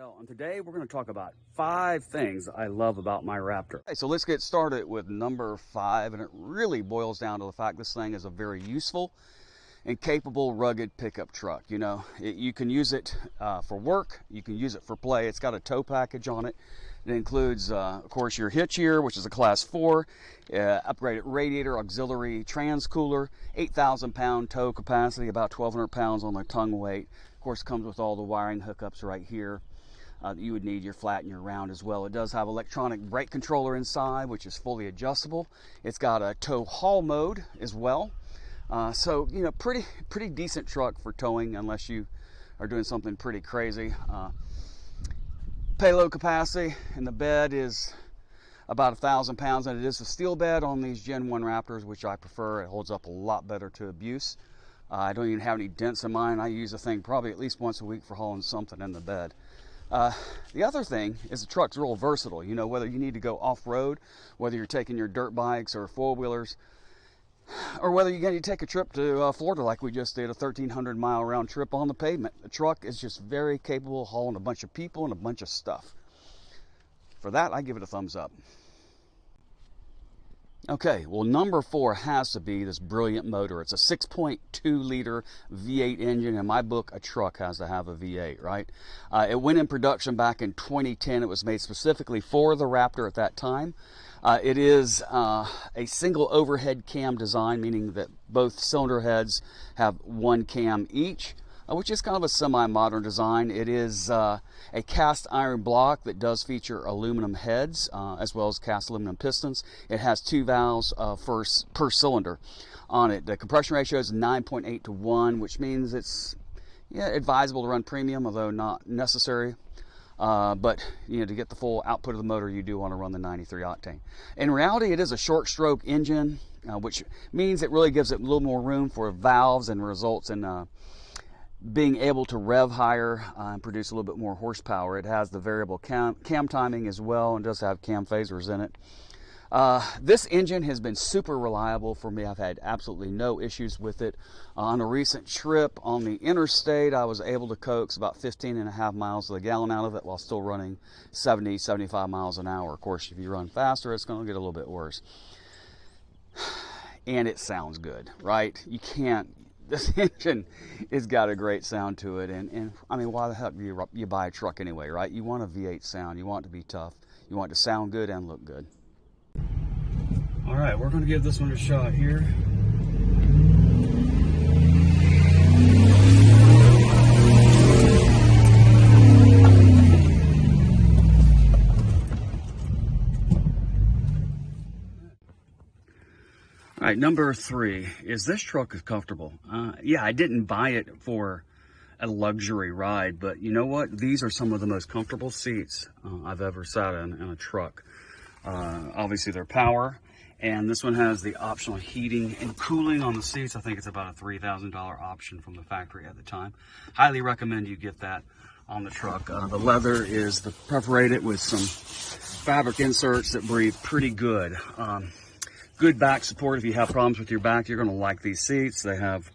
Well, and today we're going to talk about 5 things I love about my Raptor. Okay, so let's get started with number 5, and it really boils down to the fact this thing is a very useful and capable rugged pickup truck. You know, you can use it for work, you can use it for play. It's got a tow package on it. It includes, of course, your hitch here, which is a class 4, upgraded radiator, auxiliary trans cooler, 8,000 pound tow capacity, about 1,200 pounds on the tongue weight. Of course, it comes with all the wiring hookups right here that you would need your flat and your round as well. It does have electronic brake controller inside, which is fully adjustable. It's got a tow haul mode as well. So, you know, pretty decent truck for towing unless you are doing something pretty crazy. Payload capacity in the bed is about 1,000 pounds, and it is a steel bed on these Gen 1 Raptors, which I prefer. It holds up a lot better to abuse. I don't even have any dents in mine. I use the thing probably at least once a week for hauling something in the bed. The other thing is the truck's real versatile. You know, whether you need to go off-road, whether you're taking your dirt bikes or four-wheelers, or whether you're going to take a trip to Florida like we just did, a 1,300 mile round trip on the pavement. The truck is just very capable of hauling a bunch of people and a bunch of stuff. For that, I give it a thumbs up. Okay, well, number 4 has to be this brilliant motor. It's a 6.2 liter V8 engine. In my book, a truck has to have a V8, right? It went in production back in 2010. It was made specifically for the Raptor at that time. It is a single overhead cam design, meaning that both cylinder heads have one cam each, which is kind of a semi-modern design. It is a cast iron block that does feature aluminum heads as well as cast aluminum pistons. It has 2 valves per cylinder on it. The compression ratio is 9.8 to 1, which means it's advisable to run premium, although not necessary. But you know, to get the full output of the motor, you do want to run the 93 octane. In reality, it is a short stroke engine, which means it really gives it a little more room for valves and results in being able to rev higher and produce a little bit more horsepower. It has the variable cam timing as well, and does have cam phasers in it. This engine has been super reliable for me. I've had absolutely no issues with it. On a recent trip on the interstate, I was able to coax about 15.5 miles to the gallon out of it while still running 70, 75 miles an hour. Of course, if you run faster, it's going to get a little bit worse. And it sounds good, right? You can't. This engine has got a great sound to it, and I mean, why the heck do you buy a truck anyway, right? You want a V8 sound, you want it to be tough, you want it to sound good and look good. All right, we're going to give this one a shot here. All right, number 3 is this truck is comfortable. Yeah, I didn't buy it for a luxury ride, but you know what? These are some of the most comfortable seats I've ever sat in a truck. Obviously, they're power, and this one has the optional heating and cooling on the seats. I think it's about a $3,000 option from the factory at the time. Highly recommend you get that on the truck. The leather is perforated with some fabric inserts that breathe pretty good. Good back support. If you have problems with your back, you're going to like these seats. They have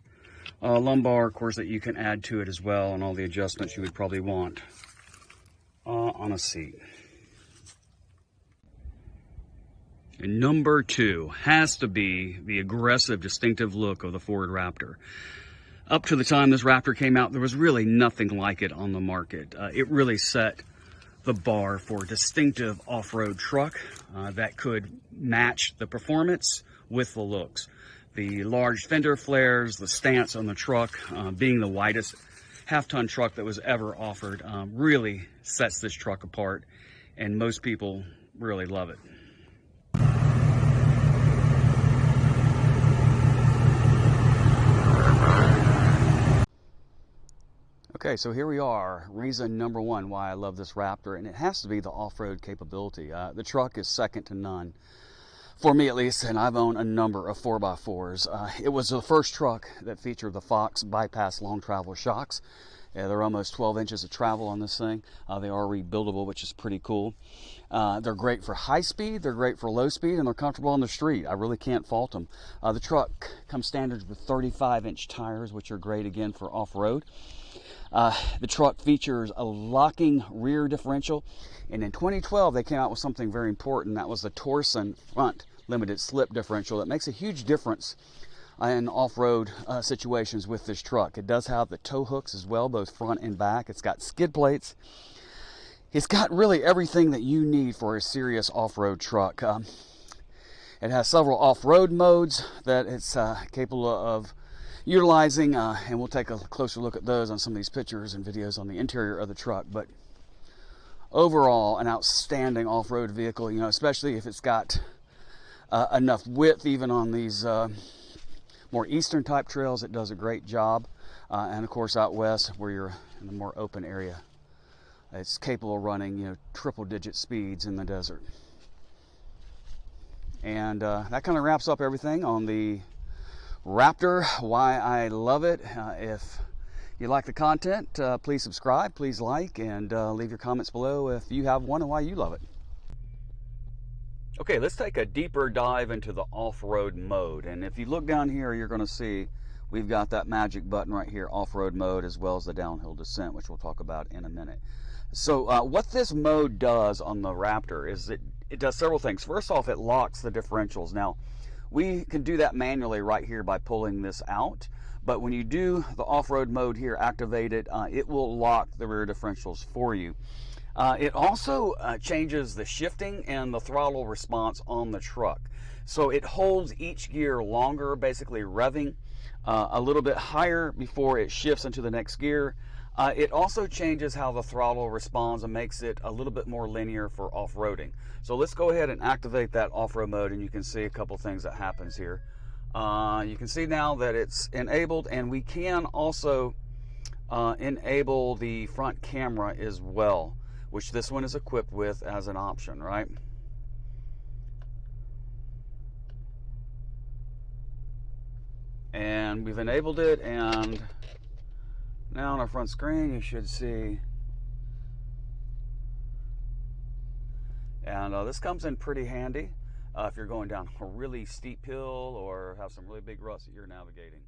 a lumbar, of course, that you can add to it as well, and all the adjustments you would probably want on a seat. And number 2 has to be the aggressive, distinctive look of the Ford Raptor. Up to the time this Raptor came out, there was really nothing like it on the market. It really set the bar for a distinctive off-road truck that could match the performance with the looks. The large fender flares, the stance on the truck, being the widest half-ton truck that was ever offered, really sets this truck apart, and most people really love it. Okay, so here we are, reason number 1 why I love this Raptor, and it has to be the off-road capability. The truck is second to none, for me at least, and I've owned a number of 4x4s. It was the first truck that featured the Fox bypass long travel shocks. They're almost 12 inches of travel on this thing. They are rebuildable, which is pretty cool. They're great for high speed, they're great for low speed, and they're comfortable on the street. I really can't fault them. The truck comes standard with 35-inch tires, which are great again for off-road. The truck features a locking rear differential, and in 2012 they came out with something very important. That was the Torsen front limited slip differential. That makes a huge difference in off-road situations with this truck. It does have the tow hooks as well, both front and back. It's got skid plates. It's got really everything that you need for a serious off-road truck. It has several off-road modes that it's capable of utilizing, and we'll take a closer look at those on some of these pictures and videos on the interior of the truck. But overall, an outstanding off-road vehicle, you know, especially if it's got enough width even on these more eastern type trails. It does a great job, and of course out west where you're in a more open area, it's capable of running, you know, triple-digit speeds in the desert. And that kind of wraps up everything on the Raptor, why I love it. If you like the content, please subscribe, please like, and leave your comments below if you have one and why you love it. Okay, let's take a deeper dive into the off-road mode. And if you look down here, you're going to see we've got that magic button right here, off-road mode, as well as the downhill descent, which we'll talk about in a minute. So what this mode does on the Raptor is it does several things. First off, it locks the differentials. Now, we can do that manually right here by pulling this out. But when you do the off-road mode here, activate it, it will lock the rear differentials for you. It also changes the shifting and the throttle response on the truck. So it holds each gear longer, basically revving a little bit higher before it shifts into the next gear. It also changes how the throttle responds and makes it a little bit more linear for off-roading. So let's go ahead and activate that off-road mode, and you can see a couple things that happens here. You can see now that it's enabled, and we can also enable the front camera as well, which this one is equipped with as an option, right? And we've enabled it, and now on our front screen you should see, and this comes in pretty handy if you're going down a really steep hill or have some really big ruts that you're navigating.